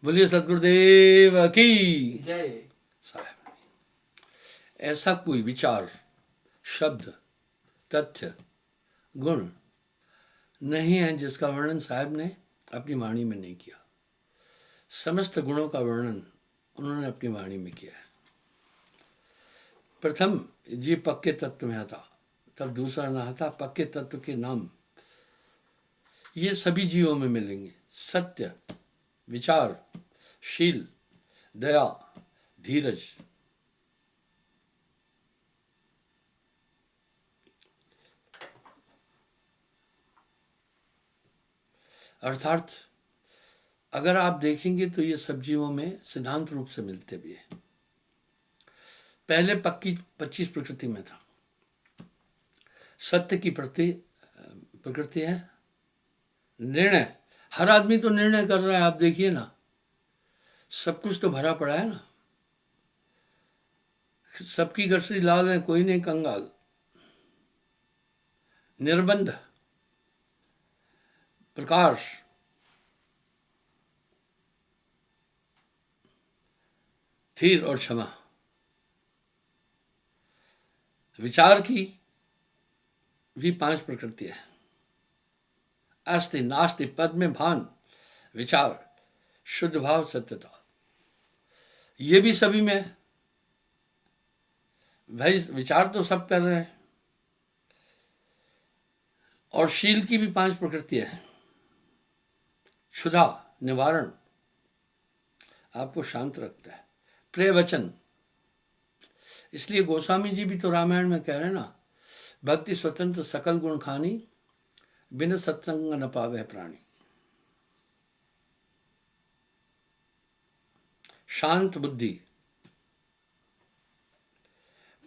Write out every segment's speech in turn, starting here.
बोलिए सदगुरुदेव की जय। साहब। ऐसा कोई विचार, शब्द, तथ्य, गुण नहीं है जिसका वर्णन साहब ने अपनी वाणी में नहीं किया। समस्त गुणों का वर्णन उन्होंने अपनी वाणी में किया है। प्रथम जीव पक्के तत्व में था, तब दूसरा ना था। पक्के तत्व के नाम ये सभी जीवों में मिलेंगे। सत्य, विचार, शील, दया, धीरज। अर्थात अगर आप देखेंगे तो ये सब जीवों में सिद्धांत रूप से मिलते भी हैं। पहले पक्की 25 प्रकृति में था। सत्य की प्रकृति है निर्णय। हर आदमी तो निर्णय कर रहा है, आप देखिए ना, सब कुछ तो भरा पड़ा है ना। सबकी गठरी लाल है, कोई नहीं कंगाल। निर्बंध, प्रकाश, धीर और क्षमा। विचार की भी 5 प्रकृति है। अस्ति नास्ति पद में भान, विचार, शुद्ध भाव, सत्यता। ये भी सभी में है। भाई विचार तो सब कर रहे हैं। और शील की भी 5 प्रकृति है। क्षुधा, निवारण, आपको शांत रखता है। प्रिय वचन, इसलिए गोस्वामी जी भी तो रामायण में कह रहे हैं ना, भक्ति स्वतंत्र सकल गुण खानी, बिन सत्संग न पावे प्राणी। शांत बुद्धि,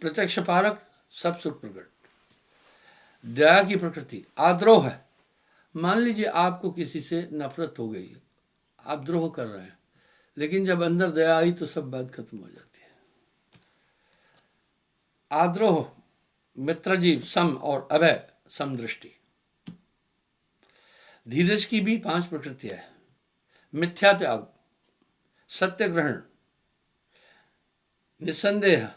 प्रत्यक्ष पारक, सब सुख प्रकट। दया की प्रकृति, आद्रोह है। मान लीजिए आपको किसी से नफरत हो गई है, आप द्रोह कर रहे हैं, लेकिन जब अंदर दया आई तो सब बात खत्म हो जाती है। आद्रोह, मित्रजीव, सम और अभय, समदृष्टि। धीरज की भी 5 प्रकृतियां है। मिथ्या त्याग, सत्य ग्रहण, निसंदेह,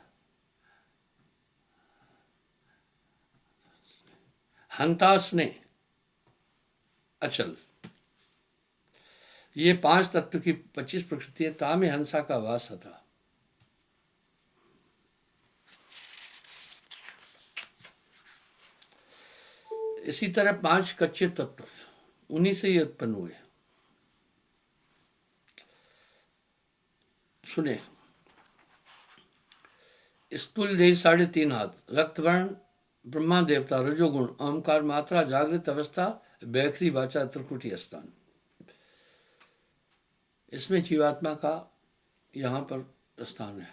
हंता स्नेह, अचल। ये 5 तत्व की 25 प्रकृति है। तामे हंसा का वास था। इसी तरह 5 कच्चे तत्व, उन्हीं से ये उत्पन्न हुए। सुने, स्थूल देह 3.5 हाथ, रक्तवर्ण, ब्रह्मा देवता, रजोगुण, ओंकार मात्रा, जागृत अवस्था, बैखरी वाचा, त्रिकुटी स्थान। इसमें जीवात्मा का यहां पर स्थान है।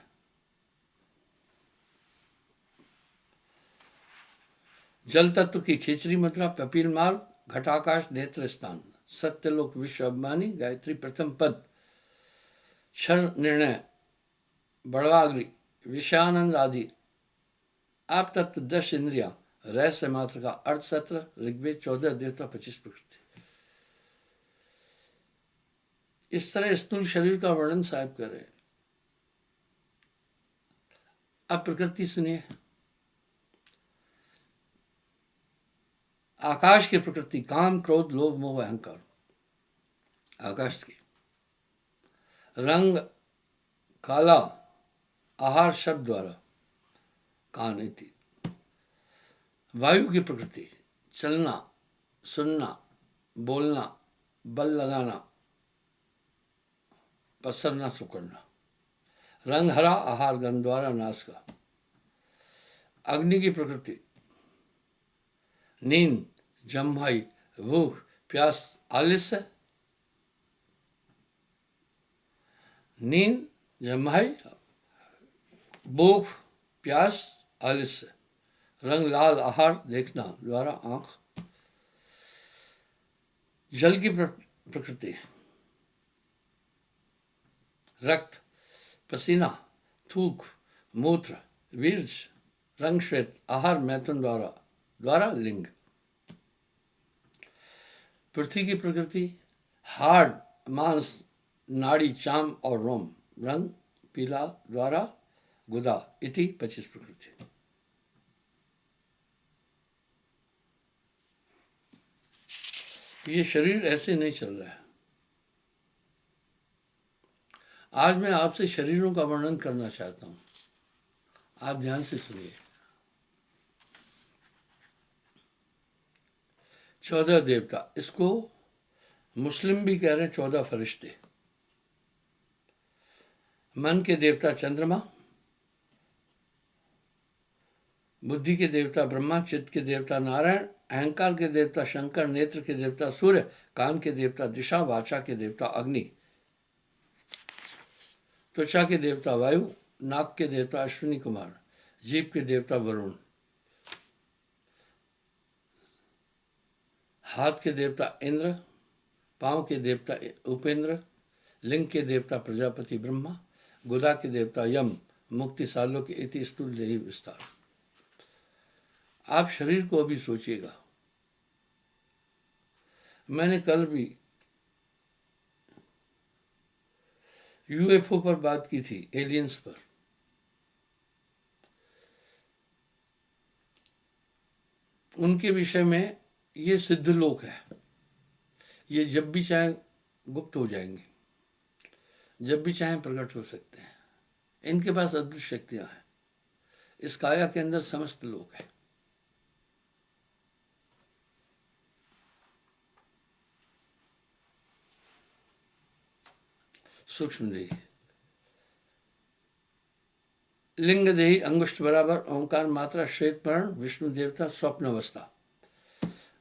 जल तत्व की खिचड़ी मुद्रा, कपिल मार्ग, घटाकाश, नेत्र स्थान, सत्यलोक, विश्व अभिमानी, गायत्री प्रथम पद, क्षर निर्णय, बड़वाग्री, विषयानंद आदि। आप तत्व 10 इंद्रिया, रहस्य मात्र का, अर्थ सत्र, ऋग्वेद 14, देवता 25 प्रकृति। इस तरह स्थूल शरीर का वर्णन साहब कर रहे हैं। अब प्रकृति सुनिए। आकाश की प्रकृति, काम, क्रोध, लोभ, मोह, अहंकार। आकाश की रंग काला, आहार शब्द द्वारा, कान इति। वायु की प्रकृति, चलना, सुनना, बोलना, बल लगाना, पसरना, सुकड़ना। रंग हरा, आहार गंध द्वारा, नाश का। अग्नि की प्रकृति, नींद, जम्हाई, भूख, प्यास, आलस्य। नींद, जम्हाई, भूख, प्यास, आलस्य। रंग लाल, आहार देखना द्वारा, आंख। जल की प्रकृति, रक्त, पसीना, थूक, मूत्र, वीर्ज। रंग श्वेत, आहार मैथुन द्वारा लिंग। पृथ्वी की प्रकृति, हार्ड, मांस, नाड़ी, चाम और रोम, रंग पीला द्वारा गुदा इति 25 प्रकृति। ये शरीर ऐसे नहीं चल रहा है। आज मैं आपसे शरीरों का वर्णन करना चाहता हूं, आप ध्यान से सुनिए। 14 देवता, इसको मुस्लिम भी कह रहे हैं 14 फरिश्ते। मन के देवता चंद्रमा, बुद्धि के देवता ब्रह्मा, चित्त के देवता नारायण, अहंकार के देवता शंकर, नेत्र के देवता सूर्य, कान के देवता दिशा, वाचा के देवता अग्नि, त्वचा के देवता वायु, नाक के देवता अश्विनी कुमार, जीभ के देवता वरुण, हाथ के देवता इंद्र, पांव के देवता उपेंद्र, लिंग के देवता प्रजापति ब्रह्मा, गुदा के देवता यम, मुक्ति सालों के इति स्थूल देही विस्तार। आप शरीर को अभी सोचिएगा। मैंने कल भी यूएफओ पर बात की थी, एलियंस पर। उनके विषय में ये सिद्ध लोक है, ये जब भी चाहे गुप्त हो जाएंगे, जब भी चाहे प्रकट हो सकते हैं। इनके पास अद्भुत शक्तियां हैं। इस काया के अंदर समस्त लोक है। सूक्ष्म देही, लिंग देही अंगुष्ठ बराबर, ओंकार मात्रा, श्वेत वर्ण, विष्णु देवता, स्वप्न अवस्था।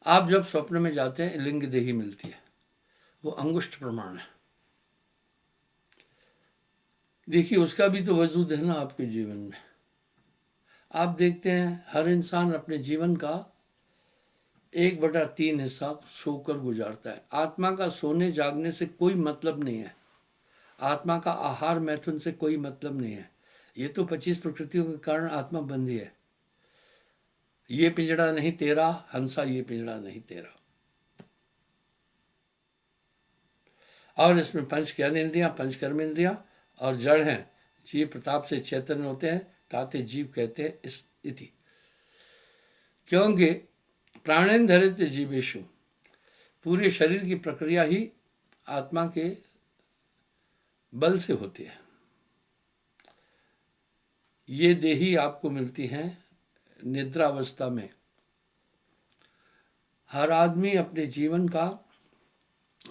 आप जब स्वप्न में जाते हैं लिंग देही मिलती है, वो अंगुष्ठ प्रमाण है। देखिए उसका भी तो वजूद है ना आपके जीवन में। आप देखते हैं हर इंसान अपने जीवन का 1/3 हिस्सा सोकर गुजारता है। आत्मा का सोने जागने से कोई मतलब नहीं है। आत्मा का आहार मैथुन से कोई मतलब नहीं है। ये तो 25 प्रकृतियों के कारण आत्मा बंधी है। ये पिंजड़ा नहीं तेरा हंसा, ये पिंजड़ा नहीं तेरा। और इसमें पंच ज्ञान इंद्रियां, पंच कर्म इंद्रियां और जड़ हैं। जीव प्रताप से चैतन्य होते हैं, ताते जीव कहते हैं इस इति। क्योंकि प्राणेन धरित जीवेशु, पूरे शरीर की प्रक्रिया ही आत्मा के बल से होती है। ये देही आपको मिलती है निद्रावस्था में। हर आदमी अपने जीवन का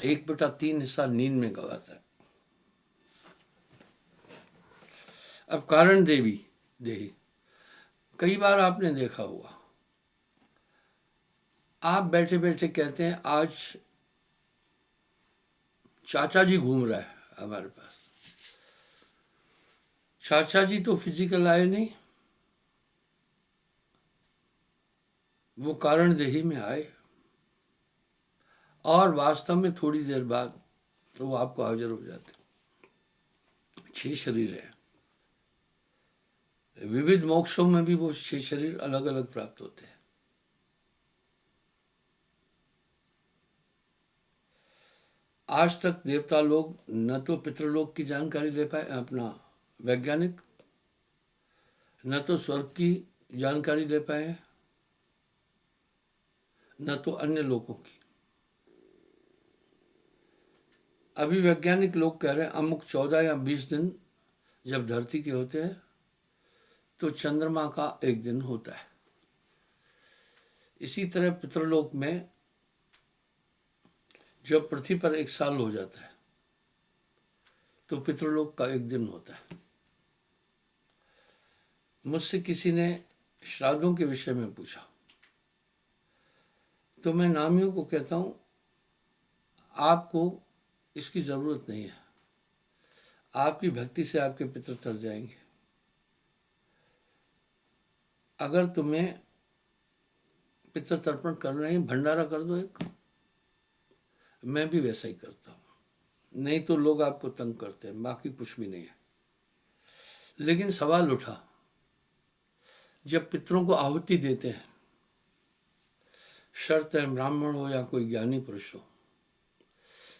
1/3 हिस्सा नींद में गवाता है। अब कारण देवी देही, कई बार आपने देखा हुआ, आप बैठे बैठे कहते हैं आज चाचा जी घूम रहा है हमारे पास। चाचा जी तो फिजिकल आए नहीं, वो कारण देही में आए और वास्तव में थोड़ी देर बाद तो वो आपको हाजिर हो जाते। 6 शरीर है। विविध मोक्षों में भी वो 6 शरीर अलग अलग प्राप्त होते हैं। आज तक देवता लोग न तो पितृलोक की जानकारी ले पाए, अपना वैज्ञानिक, न तो स्वर्ग की जानकारी ले पाए, न तो अन्य लोगों की। अभी वैज्ञानिक लोग कह रहे हैं अमुक 14 या 20 दिन जब धरती के होते हैं तो चंद्रमा का 1 दिन होता है। इसी तरह पितृलोक में जब पृथ्वी पर 1 साल हो जाता है तो पितृलोक का 1 दिन होता है। मुझसे किसी ने श्राद्धों के विषय में पूछा तो मैं नामियों को कहता हूं आपको इसकी जरूरत नहीं है। आपकी भक्ति से आपके पितर तर जाएंगे। अगर तुम्हें पितर तर्पण करना है, भंडारा कर दो एक। मैं भी वैसा ही करता हूं, नहीं तो लोग आपको तंग करते हैं, बाकी कुछ भी नहीं है। लेकिन सवाल उठा, जब पितरों को आहुति देते हैं, शर्त है ब्राह्मण हो या कोई ज्ञानी पुरुष हो,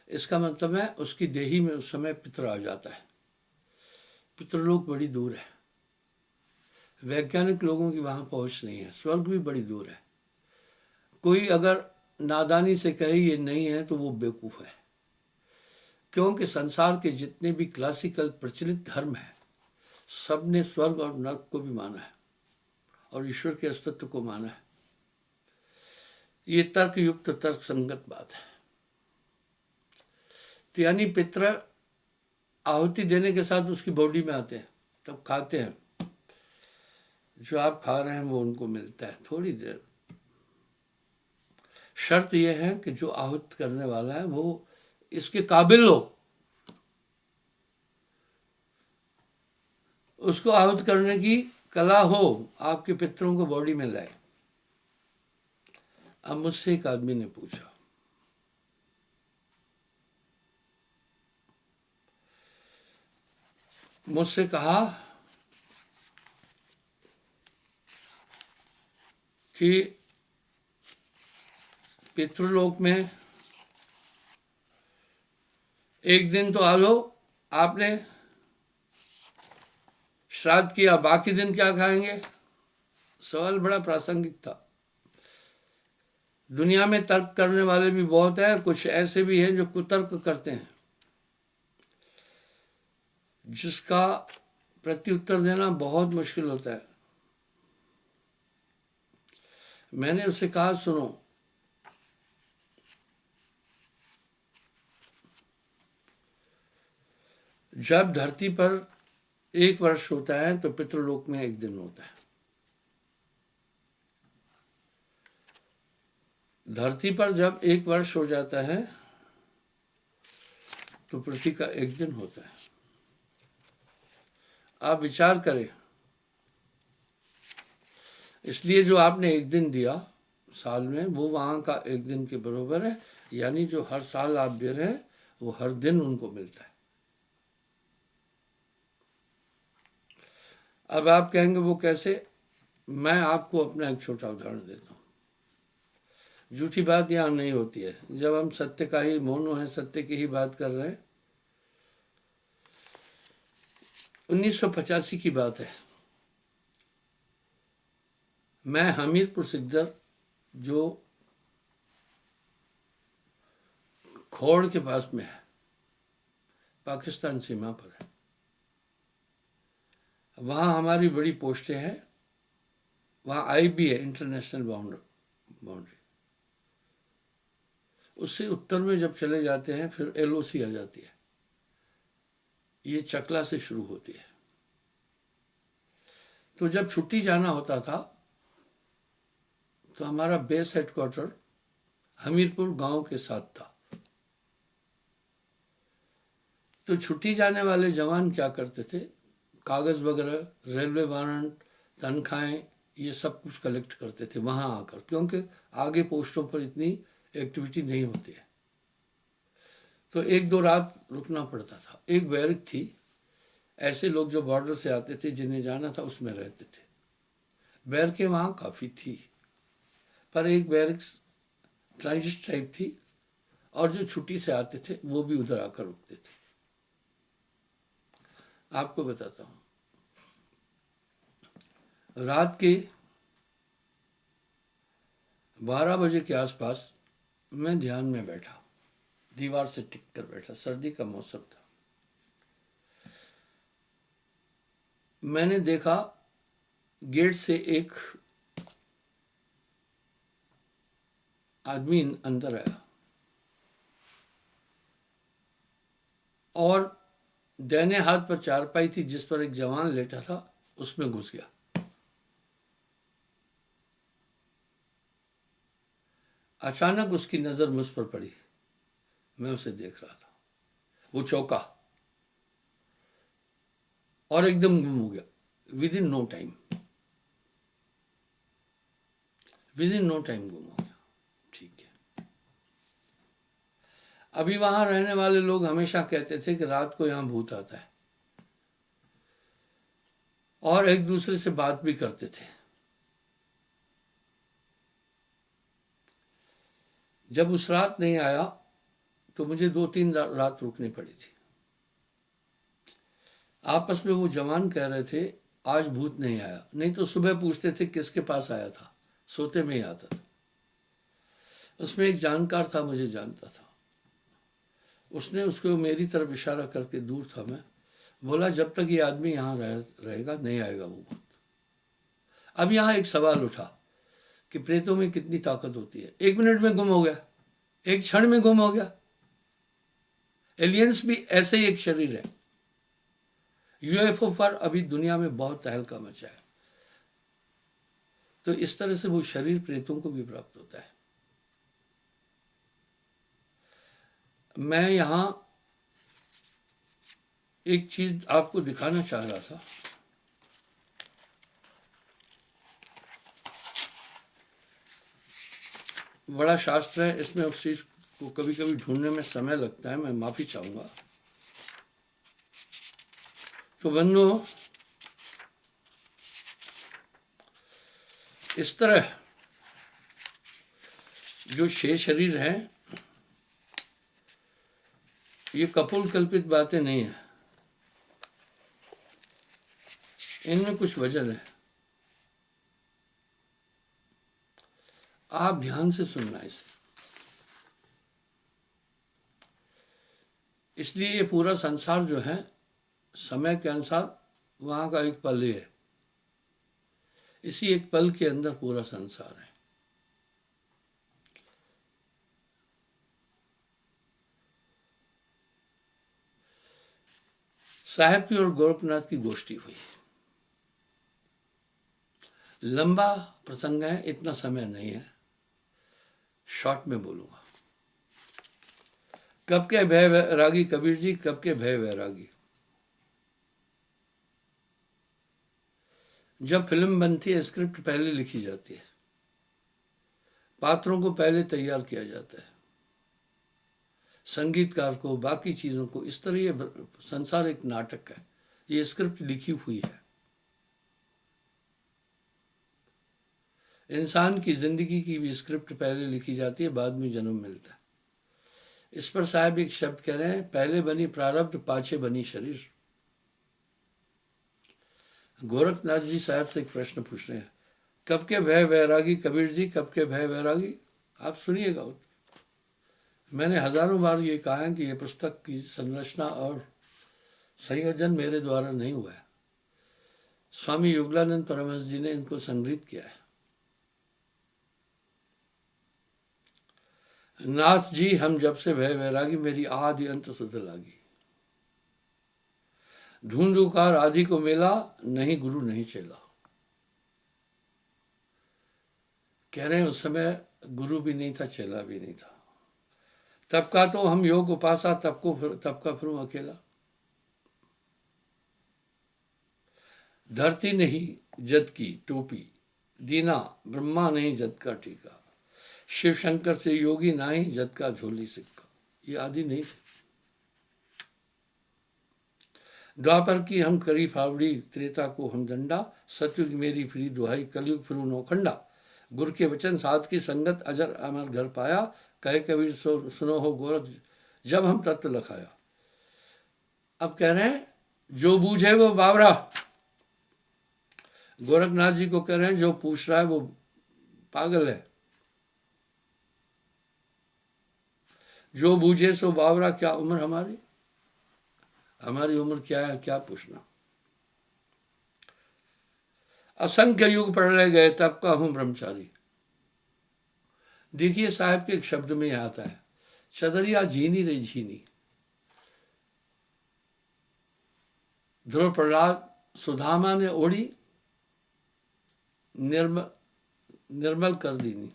इसका मतलब है उसकी देही में उस समय पितर आ जाता है। पितृलोक बड़ी दूर है, वैज्ञानिक लोगों की वहाँ पहुँच नहीं है। स्वर्ग भी बड़ी दूर है। कोई अगर नादानी से कहे ये नहीं है तो वो बेवकूफ़ है, क्योंकि संसार के जितने भी क्लासिकल प्रचलित धर्म हैं सब ने स्वर्ग और नर्क को भी माना है और ईश्वर के अस्तित्व को माना है। ये तर्क युक्त तर्क संगत बात है। तो यानी पितर आहुति देने के साथ उसकी बॉडी में आते हैं, तब खाते हैं। जो आप खा रहे हैं वो उनको मिलता है थोड़ी देर। शर्त यह है कि जो आहुत करने वाला है वो इसके काबिल हो, उसको आहुत करने की कला हो, आपके पितरों को बॉडी में लाए। अब मुझसे एक आदमी ने पूछा, मुझसे कहा कि पितृलोक में एक दिन तो आ लो, आपने श्राद्ध किया, बाकी दिन क्या खाएंगे? सवाल बड़ा प्रासंगिक था। दुनिया में तर्क करने वाले भी बहुत हैं, कुछ ऐसे भी हैं जो कुतर्क करते हैं, जिसका प्रत्युत्तर देना बहुत मुश्किल होता है। मैंने उससे कहा, सुनो, जब धरती पर 1 वर्ष होता है तो पितृलोक में 1 दिन होता है। धरती पर जब 1 वर्ष हो जाता है तो पृथ्वी का 1 दिन होता है। आप विचार करें, इसलिए जो आपने 1 दिन दिया साल में वो वहाँ का 1 दिन के बराबर है। यानी जो हर साल आप दे रहे हैं वो हर दिन उनको मिलता है। अब आप कहेंगे वो कैसे? मैं आपको अपना एक छोटा उदाहरण देता हूँ। झूठी बात यहाँ नहीं होती है। जब हम सत्य का ही मोनो है, सत्य की ही बात कर रहे हैं। 1985 की बात है। मैं हमीरपुर सिकदर, जो खोड़ के पास में है, पाकिस्तान सीमा पर है, वहाँ हमारी बड़ी पोस्टें हैं। वहाँ IB है, इंटरनेशनल बाउंड्री। उससे उत्तर में जब चले जाते हैं फिर LOC आ जाती है। ये चकला से शुरू होती है। तो जब छुट्टी जाना होता था तो हमारा बेस हेडक्वार्टर हमीरपुर गांव के साथ था। तो छुट्टी जाने वाले जवान क्या करते थे, कागज़ वगैरह, रेलवे वारंट, तनख्वाहें, ये सब कुछ कलेक्ट करते थे वहाँ आकर, क्योंकि आगे पोस्टों पर इतनी एक्टिविटी नहीं होती है। तो 1-2 रात रुकना पड़ता था। एक बैरक थी, ऐसे लोग जो बॉर्डर से आते थे जिन्हें जाना था उसमें रहते थे। बैरकें वहाँ काफ़ी थी, पर एक बैरक ट्रांजिट टाइप थी, और जो छुट्टी से आते थे वो भी उधर आकर रुकते थे। आपको बताता हूँ, रात के 12 बजे के आसपास मैं ध्यान में बैठा, दीवार से टिक कर बैठा, सर्दी का मौसम था। मैंने देखा गेट से एक आदमी अंदर आया और दाहिने हाथ पर चारपाई थी जिस पर एक जवान लेटा था, उसमें घुस गया। अचानक उसकी नज़र मुझ पर पड़ी। मैं उसे देख रहा था। वो चौंका और एकदम गुम हो गया। विदिन नो टाइम गुम हो गया। ठीक है। अभी वहां रहने वाले लोग हमेशा कहते थे कि रात को यहां भूत आता है, और एक दूसरे से बात भी करते थे। जब उस रात नहीं आया तो मुझे 2-3 रात रुकनी पड़ी थी। आपस में वो जवान कह रहे थे आज भूत नहीं आया, नहीं तो सुबह पूछते थे किसके पास आया था, सोते में ही आता था। उसमें एक जानकार था, मुझे जानता था, उसने उसको मेरी तरफ इशारा करके, दूर था मैं, बोला जब तक ये आदमी यहाँ रहेगा नहीं आएगा वो भूत। अब यहाँ एक सवाल उठा कि प्रेतों में कितनी ताकत होती है। 1 मिनट में गुम हो गया, 1 क्षण में गुम हो गया। एलियंस भी ऐसे ही एक शरीर है। यूएफओ पर अभी दुनिया में बहुत तहलका मचा है। तो इस तरह से वो शरीर प्रेतों को भी प्राप्त होता है। मैं यहां एक चीज आपको दिखाना चाह रहा था। बड़ा शास्त्र है, इसमें उस चीज को कभी कभी ढूंढने में समय लगता है, मैं माफी चाहूंगा। तो बंधुओं, इस तरह जो 6 शरीर हैं, ये कपोल कल्पित बातें नहीं है, इनमें कुछ वजन है। आप ध्यान से सुनना इसे। इसलिए ये पूरा संसार जो है समय के अनुसार वहां का एक पल ही है। इसी एक पल के अंदर पूरा संसार है। साहब की और गोरखनाथ की गोष्ठी हुई। लंबा प्रसंग है, इतना समय नहीं है, शॉर्ट में बोलूंगा। कब के भय वैरागी कबीर जी, कब के भय वैरागी। जब फिल्म बनती है, स्क्रिप्ट पहले लिखी जाती है, पात्रों को पहले तैयार किया जाता है, संगीतकार को, बाकी चीजों को। इस तरह ये संसार एक नाटक है, ये स्क्रिप्ट लिखी हुई है। इंसान की जिंदगी की भी स्क्रिप्ट पहले लिखी जाती है, बाद में जन्म मिलता है। इस पर साहब एक शब्द कह रहे हैं, पहले बनी प्रारब्ध पाछे बनी शरीर। गोरखनाथ जी साहब से एक प्रश्न पूछ रहे हैं, कब के भय वैरागी कबीर जी, कब के भय वैरागी। आप सुनिएगा। मैंने हजारों बार ये कहा है कि ये पुस्तक की संरचना और संयोजन मेरे द्वारा नहीं हुआ है, स्वामी योगलानंद परमहंस जी ने इनको संग्रहित किया है। नाथ जी हम जब से भय वैरागी, मेरी आदि अंत सुध लागी। ढूंढूकार आदि को मेला, नहीं गुरु नहीं चेला। कह रहे हैं उस समय गुरु भी नहीं था, चेला भी नहीं था। तब का तो हम योग उपासा, तब का फिर अकेला। धरती नहीं जद की टोपी, दीना ब्रह्मा नहीं जद का टीका। शिव शंकर से योगी नाही, जद का झोली सिक्का। ये आदि नहीं थे। द्वापर की हम करी फावड़ी, त्रेता को हम दंडा। सतयुग मेरी फिरी दुहाई, कलयुग फिरू नौखंडा। गुरु के वचन साध की संगत, अजर अमर घर पाया। कहे कबीर सुनो हो गोरख, जब हम तत्व लखाया। अब कह रहे हैं जो बूझे वो बावरा। गोरखनाथ जी को कह रहे हैं जो पूछ रहा है वो पागल है। जो बूझे सो बावरा, क्या उम्र हमारी, हमारी उम्र क्या है, क्या पूछना। असंख्य युग पढ़ गए, तब का हूं ब्रह्मचारी। देखिए साहब के एक शब्द में आता है, चदरिया झीनी रे झीनी। ध्रुव प्रहलाद सुदामा ने ओढ़ी, निर्मल कर दीनी।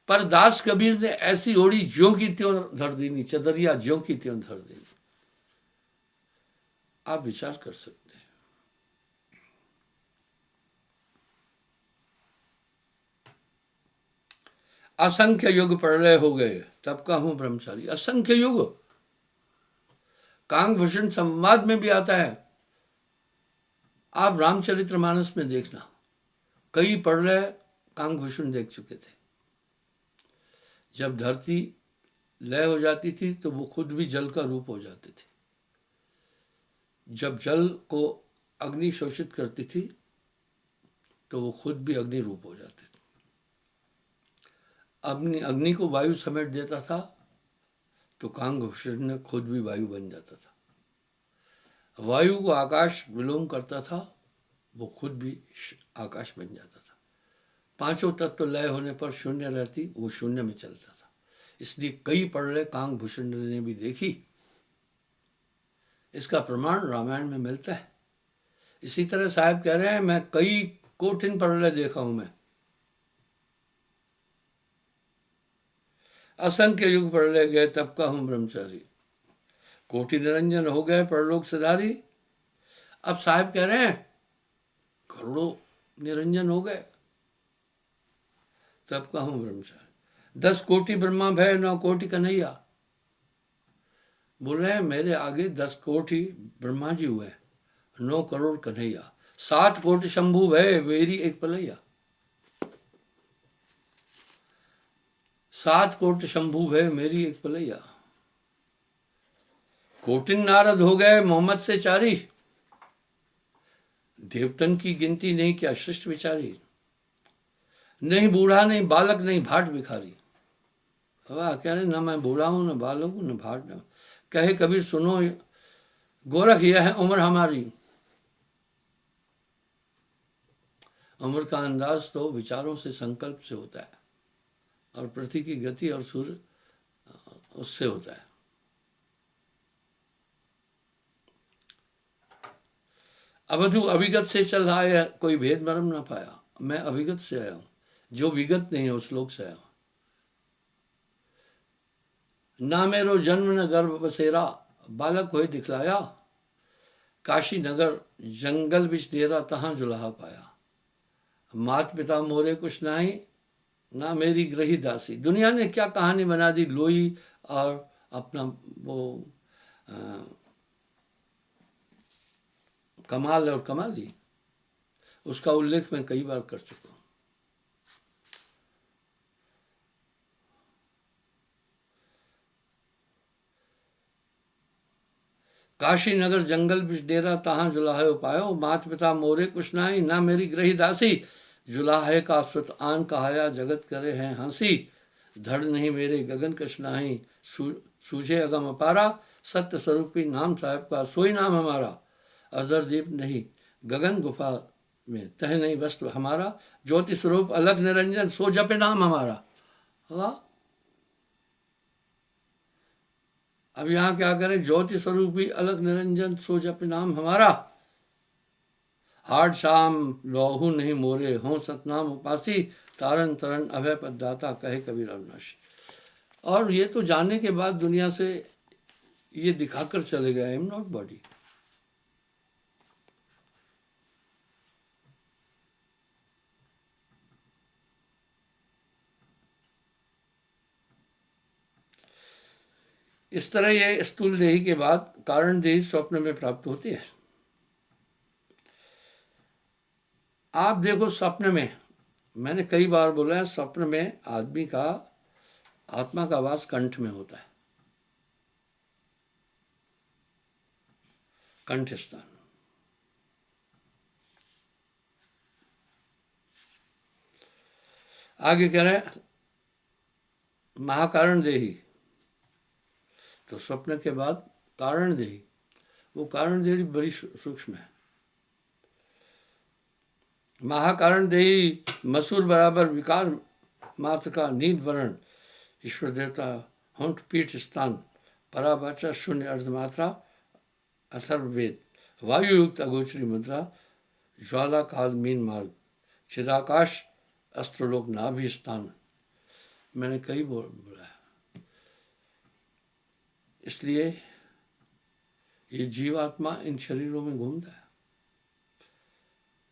पर दास कबीर ने ऐसी ओढ़ी, ज्यों की त्यों धर दीनी। चदरिया ज्यों की त्यों धर दीनी। आप विचार कर सकते हैं। असंख्य युग प्रलय हो गए, तब का हूं ब्रह्मचारी। असंख्य युग, कांगभूषण संवाद में भी आता है। आप रामचरितमानस में देखना, कई प्रलय कांगभूषण देख चुके थे। जब धरती लय हो जाती थी तो वो खुद भी जल का रूप हो जाती थी। जब जल को अग्नि शोषित करती थी तो वो खुद भी अग्नि रूप हो जाती थी। अग्नि को वायु समेट देता था तो कांगभूषण ने खुद भी वायु बन जाता था। वायु को आकाश विलोम करता था, वो खुद भी आकाश बन जाता था। पांचों तत्व लय होने पर शून्य रहती, वो शून्य में चलता था। इसलिए कई प्रलय कांगभूषण ने भी देखी। इसका प्रमाण रामायण में मिलता है। इसी तरह साहब कह रहे हैं, मैं कई कोटिन प्रलय देखा हूं। मैं असंख्य युग प्रलय गए तब का हूं ब्रह्मचारी, कोटि निरंजन हो गए परलोक सिधारी। अब साहब कह रहे हैं करोड़ों निरंजन हो गए तब का हूं ब्रह्मचारी। 10 कोटि ब्रह्मा भय 9 कोटि कन्हैया। बोल रहे हैं मेरे आगे 10 कोटि ब्रह्मा जी हुए, 9 करोड़ कन्हैया, 7 कोटि शंभु भय मेरी एक पलैया। 7 कोटि शंभु भय मेरी एक पलैया। कोटिन नारद हो गए मोहम्मद से चारी, देवतन की गिनती नहीं क्या श्रेष्ठ विचारी। नहीं बूढ़ा नहीं बालक नहीं भाट भिखारी। वाह, कह रहे ना मैं बूढ़ा हूं, ना बालक हूं, ना भाट। न कहे कबीर सुनो गोरख यह है उम्र हमारी। उम्र का अंदाज तो विचारों से संकल्प से होता है, और पृथ्वी की गति और सूर्य उससे होता है। अवधु अभिगत से चल रहा है, कोई भेद मरम ना पाया। मैं अभिगत से आया हूं, जो विगत नहीं है उस लोक से आया हूं। ना मेरो जन्म न गर्भ बसेरा, बालक होए दिखलाया। काशी नगर जंगल बिच डेरा, तहां जुलाहा पाया। मात पिता मोरे कुछ नाही, ना मेरी ग्रही दासी। दुनिया ने क्या कहानी बना दी, लोई और अपना वो कमाल और कमाली, उसका उल्लेख मैं कई बार कर चुका हूं। काशी नगर जंगल बिच डेरा, तहां जुलाहे पायो। मात पिता मोरे कुछ नाही, ना मेरी ग्रही दासी। जुलाहे का सुत आन कहाया, जगत करे हैं हंसी। धड़ नहीं मेरे गगन कछ नाही, सूझे अगम अपारा। सत्य स्वरूपी नाम साहेब का सोई नाम हमारा। अजर दीप नहीं गगन गुफा में, तह नहीं वस्त्र हमारा। ज्योति स्वरूप अलग निरंजन, सो जपे नाम हमारा। वाह, अब यहां क्या करें, ज्योति स्वरूपी अलग निरंजन, सो जपे नाम हमारा। हाड शाम लौहू नहीं मोरे, हों सतनाम उपासी। तारन तरन अभय पददाता, कहे कबीर अविनाशी। और ये तो जानने के बाद दुनिया से ये दिखाकर चले गए, आई एम नॉट बॉडी। इस तरह ये स्थूल देही के बाद कारण देही स्वप्न में प्राप्त होती है। आप देखो स्वप्न में, मैंने कई बार बोला है, स्वप्न में आदमी का आत्मा का वास कंठ में होता है, कंठ स्थान। आगे कह रहे हैं महाकारण देही, तो स्वप्न के बाद कारण देही, वो कारण देही बड़ी सूक्ष्म है। महाकारण देही मसूर बराबर विकार मात्र का, नील वर्ण ईश्वर देवता, होंठ पीठ स्थान, परावाचा शून्य अर्धमात्रा, अथर्ववेद, वायु युक्त अगोचरी मुद्रा, ज्वाला काल मीन मार्ग, चिदाकाश अस्त्रलोक नाभि स्थान। मैंने कई बोला है। इसलिए ये जीवात्मा इन शरीरों में घूमता है।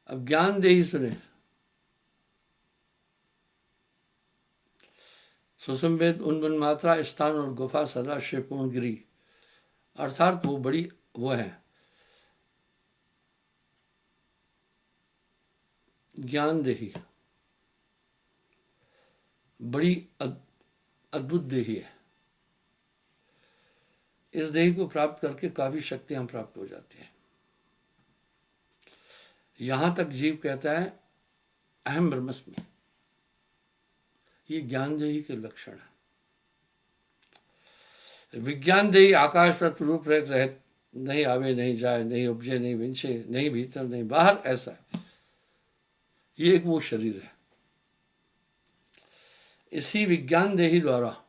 अब ज्ञान देही सुने, सुसंवेद उन्मन मात्रा स्थान और गुफा सदा शिवपूर्ण गिरी, अर्थात वो बड़ी वो है ज्ञान देही, बड़ी अद्भुत देही है। इस देही को प्राप्त करके काफी शक्तियां प्राप्त हो जाती हैं। यहां तक जीव कहता है अहम ब्रह्मस्मि। ये ज्ञान देही के लक्षण है। विज्ञान देही आकाशवत रूप रेख रहित, नहीं आवे नहीं जाए, नहीं उपजे नहीं विंचे, नहीं भीतर नहीं बाहर, ऐसा है। ये एक वो शरीर है। इसी विज्ञान देही द्वारा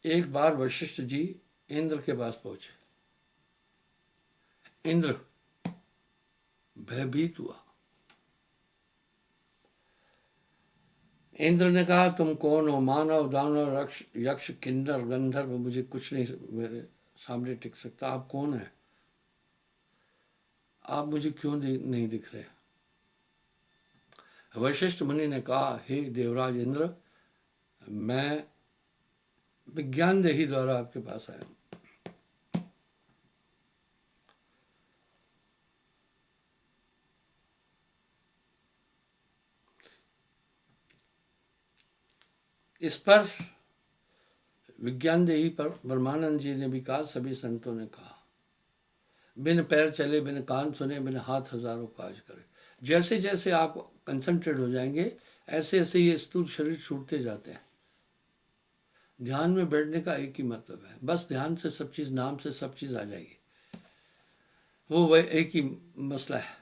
एक बार वशिष्ठ जी इंद्र के पास पहुंचे। इंद्र भयभीत हुआ। इंद्र ने कहा, तुम कौन हो? मानव, दानव, यक्ष, किन्नर, गंधर्व, मुझे कुछ नहीं मेरे सामने टिक सकता। आप कौन है? आप मुझे क्यों नहीं दिख रहे? वशिष्ठ मुनि ने कहा, हे देवराज इंद्र, मैं विज्ञान देही द्वारा आपके पास आया हूं। इस पर विज्ञान देही पर ब्रह्मानंद जी ने भी कहा, सभी संतों ने कहा, बिन पैर चले, बिन कान सुने, बिन हाथ हजारों काज करे। जैसे जैसे आप कंसंट्रेट हो जाएंगे, ऐसे ऐसे ये स्थूल शरीर छूटते जाते हैं। ध्यान में बैठने का एक ही मतलब है, बस ध्यान से सब चीज, नाम से सब चीज आ जाएगी। वो वह एक ही मसला है।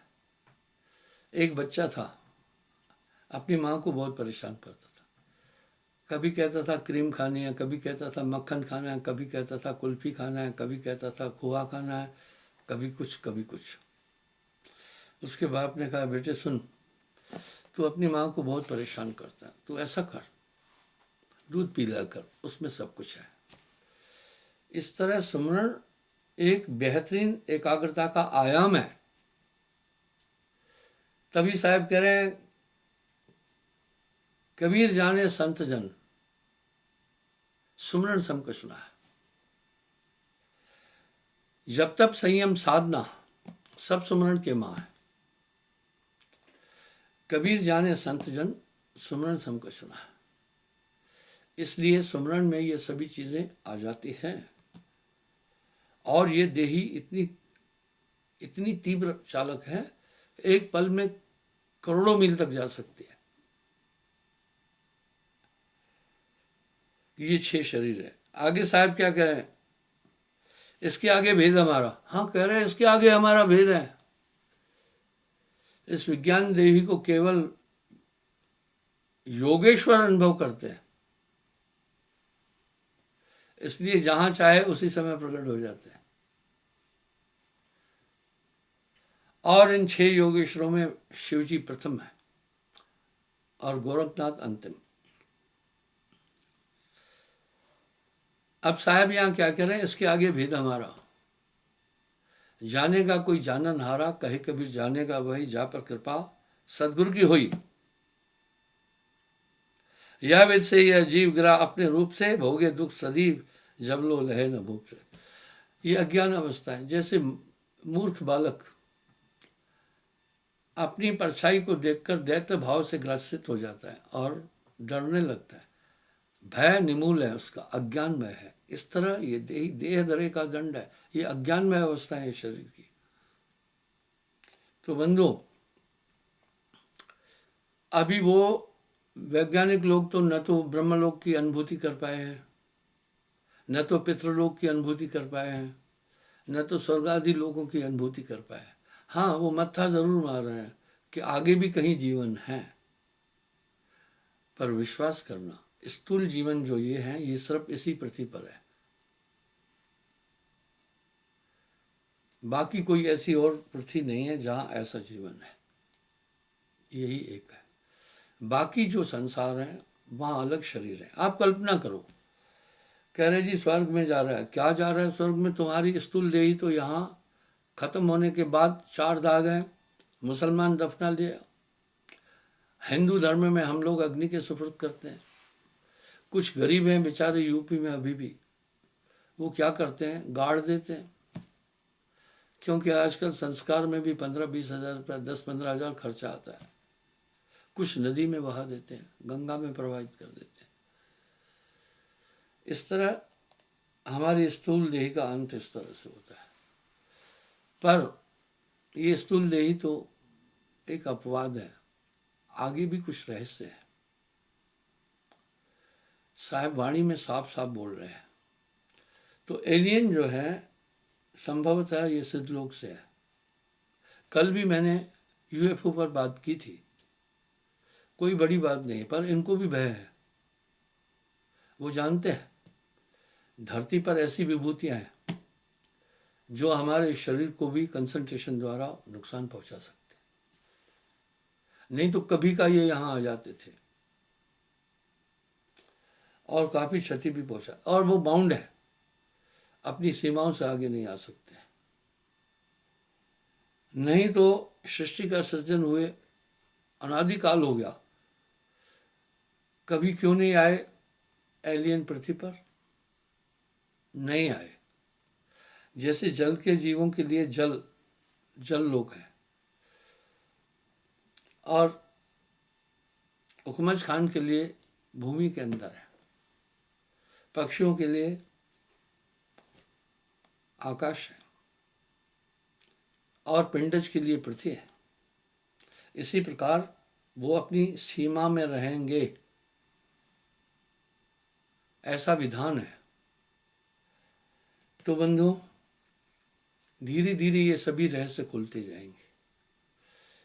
एक बच्चा था, अपनी माँ को बहुत परेशान करता था। कभी कहता था क्रीम खानी है, कभी कहता था मक्खन खाना है, कभी कहता था कुल्फी खाना है, कभी कहता था खोआ खाना है, कभी कुछ कभी कुछ। उसके बाप ने कहा, बेटे सुन, तू अपनी माँ को बहुत परेशान करता है, तू ऐसा कर, दूध पी लिया कर, उसमें सब कुछ है। इस तरह सुमरण एक बेहतरीन एकाग्रता का आयाम है। तभी साहब कह रहे हैं, कबीर जाने संत जन, सुमरण सबको सुना है। जब तक संयम साधना, सब सुमरण के मां है। कबीर जाने संत जन, सुमरण सबको सुना है। इसलिए सुमरण में ये सभी चीजें आ जाती हैं। और ये देही इतनी तीव्र चालक है, एक पल में करोड़ों मील तक जा सकती है। ये 6 शरीर है। आगे साहब क्या कह रहे हैं? इसके आगे भेद हमारा। हाँ, कह रहे हैं इसके आगे हमारा भेद है। इस विज्ञान देही को केवल योगेश्वर अनुभव करते हैं, इसलिए जहां चाहे उसी समय प्रकट हो जाते हैं। और इन 6 योगेश्वरों में शिवजी प्रथम है और गोरखनाथ अंतिम। अब साहब यहां क्या कह रहे हैं? इसके आगे भेद हमारा। जानेगा कोई जानन हारा, कहे कबीर जानेगा वही जा पर कृपा सदगुरु की हुई। यह विद से यह जीव गिरा अपने रूप से, भोगे दुख सदीव जब लो लहे न भूप से। ये अज्ञान अवस्था है। जैसे मूर्ख बालक अपनी परछाई को देखकर दैत्य भाव से ग्रसित हो जाता है और डरने लगता है। भय निमूल है उसका, अज्ञानमय है। इस तरह ये देह धरे का दंड है। ये अज्ञानमय अवस्था है शरीर की। तो बंधुओं, अभी वो वैज्ञानिक लोग तो न तो ब्रह्मलोक की अनुभूति कर पाए हैं, न तो पितृलोक की अनुभूति कर पाए हैं, न तो स्वर्ग आदि लोगों की अनुभूति कर पाए। हाँ, वो मत्था जरूर मार रहे हैं कि आगे भी कहीं जीवन है, पर विश्वास करना, स्थूल जीवन जो ये है, ये सिर्फ इसी पृथ्वी पर है। बाकी कोई ऐसी और पृथ्वी नहीं है जहां ऐसा जीवन है। यही एक है। बाकी जो संसार है वहां अलग शरीर है। आप कल्पना करो, कह रहे जी स्वर्ग में जा रहा है। क्या जा रहा है स्वर्ग में? तुम्हारी स्थूल देही तो यहाँ खत्म होने के बाद 4 दाग है। मुसलमान दफना दिया, हिंदू धर्म में हम लोग अग्नि के सुपुर्द करते हैं। कुछ गरीब हैं बेचारे यूपी में अभी भी, वो क्या करते हैं, गाड़ देते हैं। क्योंकि आजकल संस्कार में भी 15-20 हज़ार रुपया, 10-15 हज़ार खर्चा आता है। कुछ नदी में बहा देते हैं, गंगा में प्रवाहित कर देते हैं। इस तरह हमारी स्थूल देही का अंत इस तरह से होता है। पर ये स्थूल देही तो एक अपवाद है, आगे भी कुछ रहस्य है। साहब वाणी में साफ साफ बोल रहे हैं। तो एलियन जो है संभवतः ये सिद्धलोक से है। कल भी मैंने यूएफओ पर बात की थी, कोई बड़ी बात नहीं, पर इनको भी भय है। वो जानते हैं धरती पर ऐसी विभूतियां हैं जो हमारे शरीर को भी कंसंट्रेशन द्वारा नुकसान पहुंचा सकते हैं। नहीं तो कभी का ये यहां आ जाते थे और काफी क्षति भी पहुंचा, और वो बाउंड है, अपनी सीमाओं से आगे नहीं आ सकते। नहीं तो सृष्टि का सृजन हुए अनादिकाल हो गया, कभी क्यों नहीं आए एलियन पृथ्वी पर? नहीं आए। जैसे जल के जीवों के लिए जल लोक है, और हुकमज खान के लिए भूमि के अंदर है, पक्षियों के लिए आकाश है, और पिंडज के लिए पृथ्वी है। इसी प्रकार वो अपनी सीमा में रहेंगे, ऐसा विधान है। तो बंधुओं, धीरे धीरे ये सभी रहस्य खुलते जाएंगे।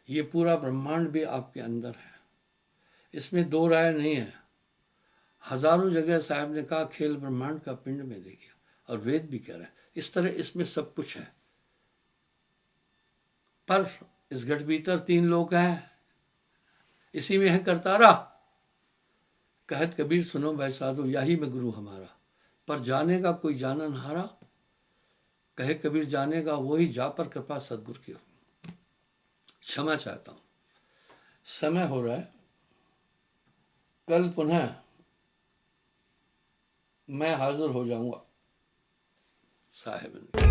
ये पूरा ब्रह्मांड भी आपके अंदर है, इसमें दो राय नहीं है। हजारों जगह साहब ने कहा खेल ब्रह्मांड का पिंड में देखिए, और वेद भी कह रहा है इस तरह, इसमें सब कुछ है। पर इस घट भीतर तीन लोग हैं, इसी में है करतारा। कहत कबीर सुनो भाई साधु, यही में गुरु हमारा, पर जानेगा कोई जानन हारा। कहे कबीर जानेगा वही जा पर कृपा सदगुरु की हो। क्षमा चाहता हूं, समय हो रहा है। कल पुनः मैं हाजिर हो जाऊंगा साहेब।